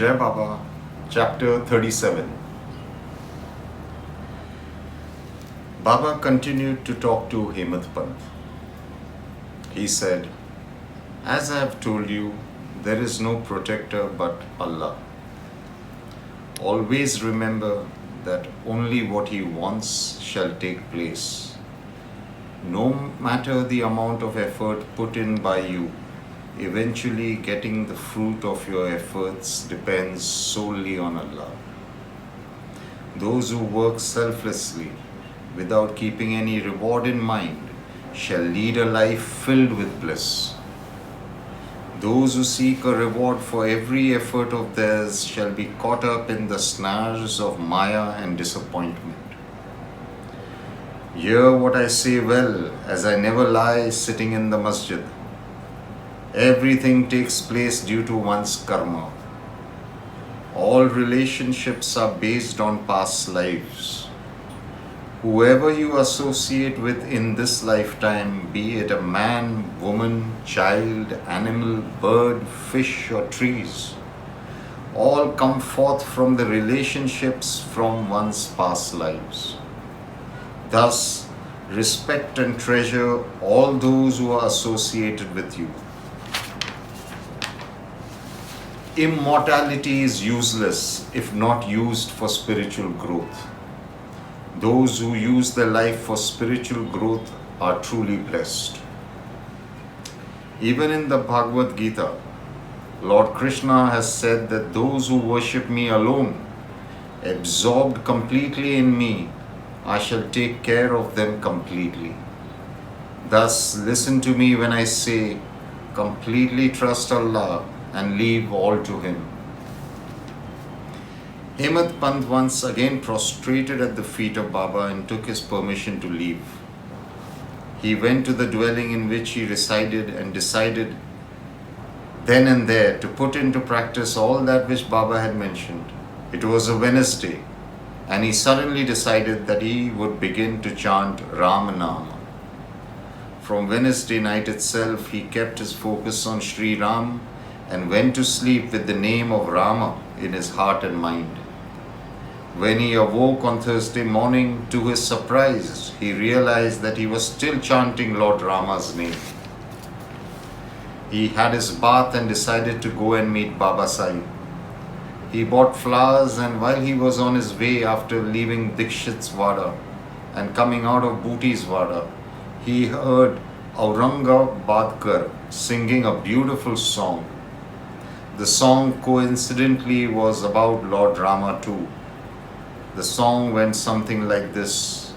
Jai Baba, Chapter 37. Baba continued to talk to Hemant Pant. He said, "As I have told you, there is no protector but Allah. Always remember that only what He wants shall take place. No matter the amount of effort put in by you, eventually getting the fruit of your efforts depends solely on Allah. Those who work selflessly, without keeping any reward in mind, shall lead a life filled with bliss. Those who seek a reward for every effort of theirs shall be caught up in the snares of Maya and disappointment. Hear what I say well, as I never lie sitting in the masjid. Everything takes place due to one's karma. All relationships are based on past lives. Whoever you associate with in this lifetime, be it a man, woman, child, animal, bird, fish, or trees, all come forth from the relationships from one's past lives. Thus, respect and treasure all those who are associated with you. Immortality is useless if not used for spiritual growth. Those who use their life for spiritual growth are truly blessed. Even in the Bhagavad Gita, Lord Krishna has said that those who worship me alone, absorbed completely in me, I shall take care of them completely. Thus, listen to me when I say, completely trust Allah and leave all to Him. Hemant Pant once again prostrated at the feet of Baba and took his permission to leave. He went to the dwelling in which he resided and decided then and there to put into practice all that which Baba had mentioned. It was a Wednesday, and he suddenly decided that he would begin to chant Ram Nama. From Wednesday night itself, he kept his focus on Sri Ram and went to sleep with the name of Rama in his heart and mind. When he awoke on Thursday morning, to his surprise, he realized that he was still chanting Lord Rama's name. He had his bath and decided to go and meet Baba Sai. He bought flowers, and while he was on his way after leaving Dikshit's Vada and coming out of Booty's Vada, he heard Aurangabadkar singing a beautiful song. The song coincidentally was about Lord Rama too. The song went something like this: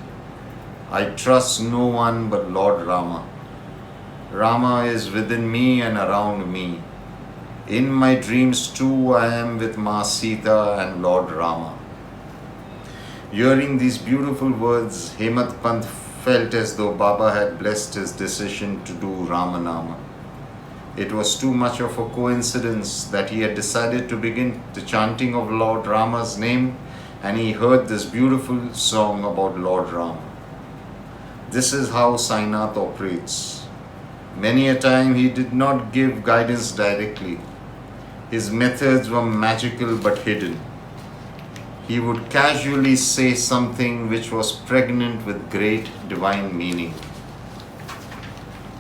I trust no one but Lord Rama. Rama is within me and around me. In my dreams too I am with Ma Sita and Lord Rama. Hearing these beautiful words, Hemant Pant felt as though Baba had blessed his decision to do Ramanama. It was too much of a coincidence that he had decided to begin the chanting of Lord Rama's name, and he heard this beautiful song about Lord Rama. This is how Sainath operates. Many a time he did not give guidance directly. His methods were magical but hidden. He would casually say something which was pregnant with great divine meaning.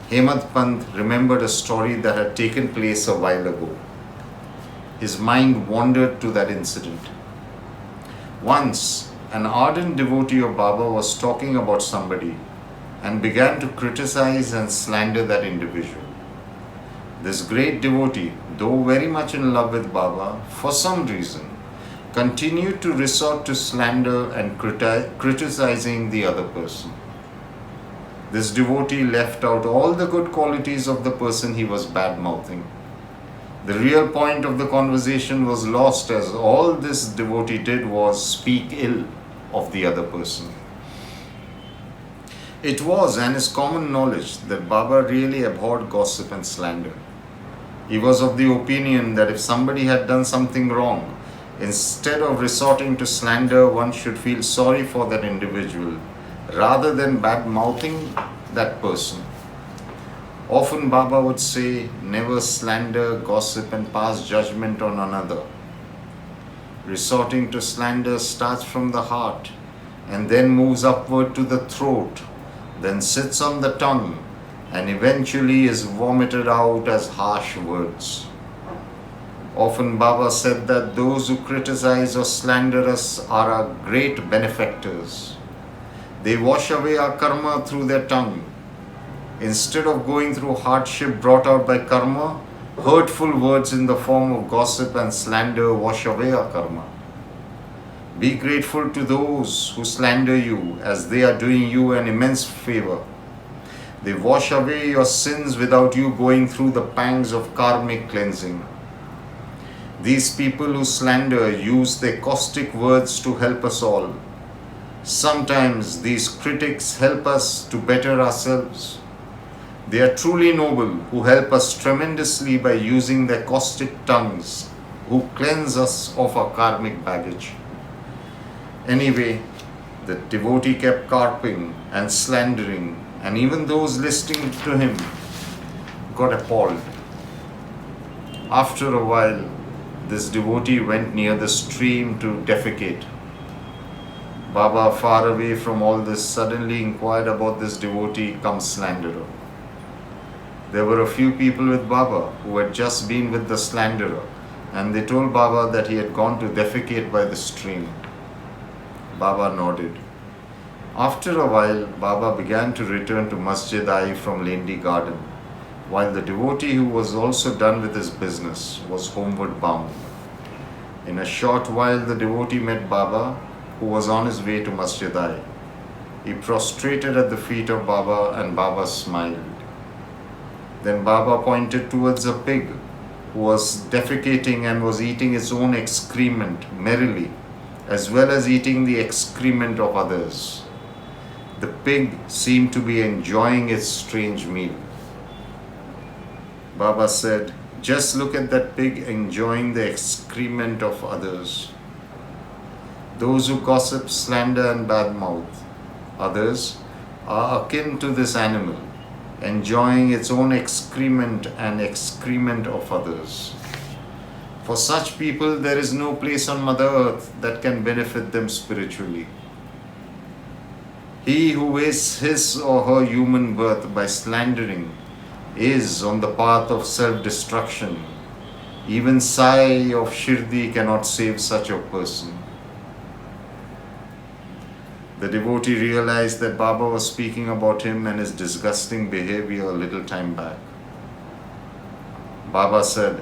Hemant Pant remembered a story that had taken place a while ago. His mind wandered to that incident. Once, an ardent devotee of Baba was talking about somebody and began to criticize and slander that individual. This great devotee, though very much in love with Baba, for some reason, continued to resort to slander and criticizing the other person. This devotee left out all the good qualities of the person he was bad-mouthing. The real point of the conversation was lost, as all this devotee did was speak ill of the other person. It was and is common knowledge that Baba really abhorred gossip and slander. He was of the opinion that if somebody had done something wrong, instead of resorting to slander, one should feel sorry for that individual rather than bad-mouthing that person. Often Baba would say, never slander, gossip and pass judgment on another. Resorting to slander starts from the heart and then moves upward to the throat, then sits on the tongue, and eventually is vomited out as harsh words. Often Baba said that those who criticize or slander us are our great benefactors. They wash away our karma through their tongue. Instead of going through hardship brought out by karma, hurtful words in the form of gossip and slander wash away our karma. Be grateful to those who slander you, as they are doing you an immense favor. They wash away your sins without you going through the pangs of karmic cleansing. These people who slander use their caustic words to help us all. Sometimes these critics help us to better ourselves. They are truly noble, who help us tremendously by using their caustic tongues, who cleanse us of our karmic baggage. Anyway, the devotee kept carping and slandering, and even those listening to him got appalled. After a while, this devotee went near the stream to defecate. Baba, far away from all this, suddenly inquired about this devotee come slanderer. There were a few people with Baba who had just been with the slanderer, and they told Baba that he had gone to defecate by the stream. Baba nodded. After a while, Baba began to return to Masjid-I from Lendi Garden, while the devotee, who was also done with his business, was homeward bound. In a short while, the devotee met Baba, who was on his way to Masjid-I. He prostrated at the feet of Baba, and Baba smiled. Then Baba pointed towards a pig who was defecating and was eating its own excrement merrily, as well as eating the excrement of others. The pig seemed to be enjoying its strange meal. Baba said, "Just look at that pig enjoying the excrement of others." Those who gossip, slander and badmouth others are akin to this animal, enjoying its own excrement and excrement of others. For such people, there is no place on Mother Earth that can benefit them spiritually. He who wastes his or her human birth by slandering is on the path of self-destruction. Even Sai of Shirdi cannot save such a person. The devotee realized that Baba was speaking about him and his disgusting behavior a little time back. Baba said,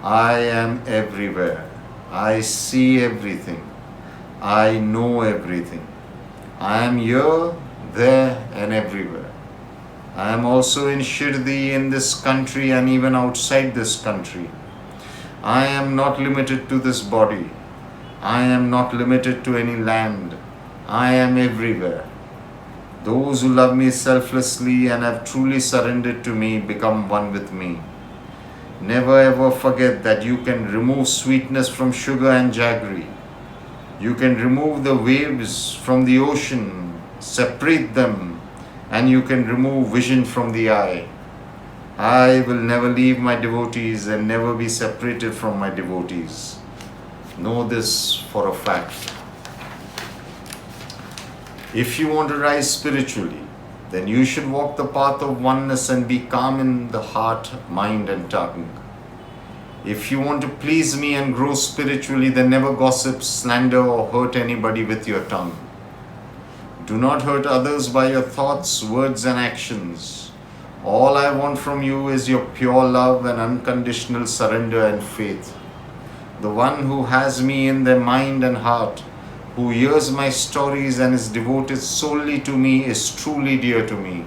"I am everywhere. I see everything. I know everything. I am here, there and everywhere. I am also in Shirdi, in this country and even outside this country. I am not limited to this body. I am not limited to any land. I am everywhere. Those who love me selflessly and have truly surrendered to me become one with me. Never ever forget that you can remove sweetness from sugar and jaggery. You can remove the waves from the ocean, separate them, and you can remove vision from the eye. I will never leave my devotees and never be separated from my devotees. Know this for a fact." If you want to rise spiritually, then you should walk the path of oneness and be calm in the heart, mind and tongue. If you want to please me and grow spiritually, then never gossip, slander or hurt anybody with your tongue. Do not hurt others by your thoughts, words and actions. All I want from you is your pure love and unconditional surrender and faith. The one who has me in their mind and heart, who hears my stories and is devoted solely to me, is truly dear to me.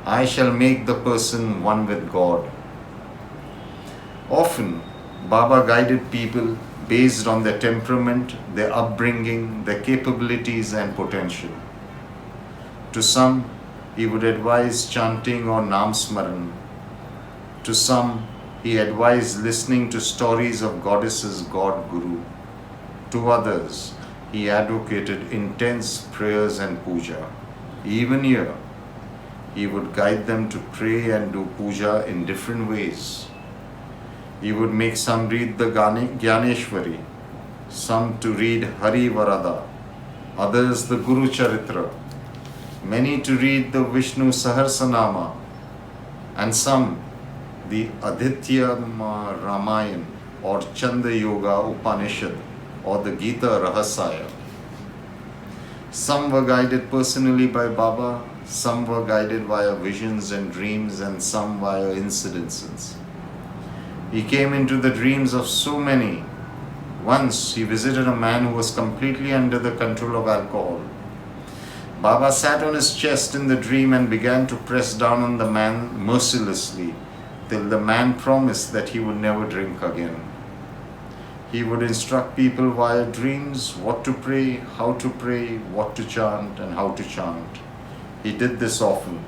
I shall make the person one with God. Often, Baba guided people based on their temperament, their upbringing, their capabilities and potential. To some, he would advise chanting or Nam Smaran. To some, he advised listening to stories of goddesses, God, Guru. To others, he advocated intense prayers and puja. Even here, he would guide them to pray and do puja in different ways. He would make some read the Gyaneshwari, some to read Hari Varada, others the Guru Charitra, many to read the Vishnu Sahasranama, and some the Aditya Ramayan or Chanda Yoga Upanishad or the Gita Rahasaya. Some were guided personally by Baba, some were guided via visions and dreams, and some via incidences. He came into the dreams of so many. Once he visited a man who was completely under the control of alcohol. Baba sat on his chest in the dream and began to press down on the man mercilessly till the man promised that he would never drink again. He would instruct people via dreams what to pray, how to pray, what to chant, and how to chant. He did this often.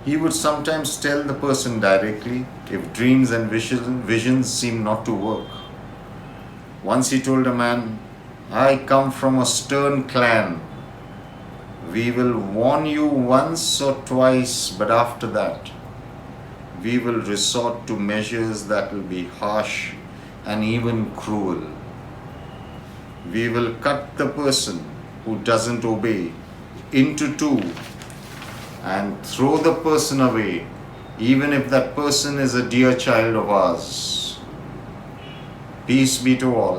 He would sometimes tell the person directly if dreams and visions seemed not to work. Once he told a man, "I come from a stern clan. We will warn you once or twice, but after that, we will resort to measures that will be harsh and even cruel. We will cut the person who doesn't obey into two and throw the person away, even if that person is a dear child of ours." Peace be to all.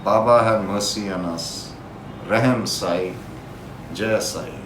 Baba have mercy on us. Raham Sai. Jai Sai.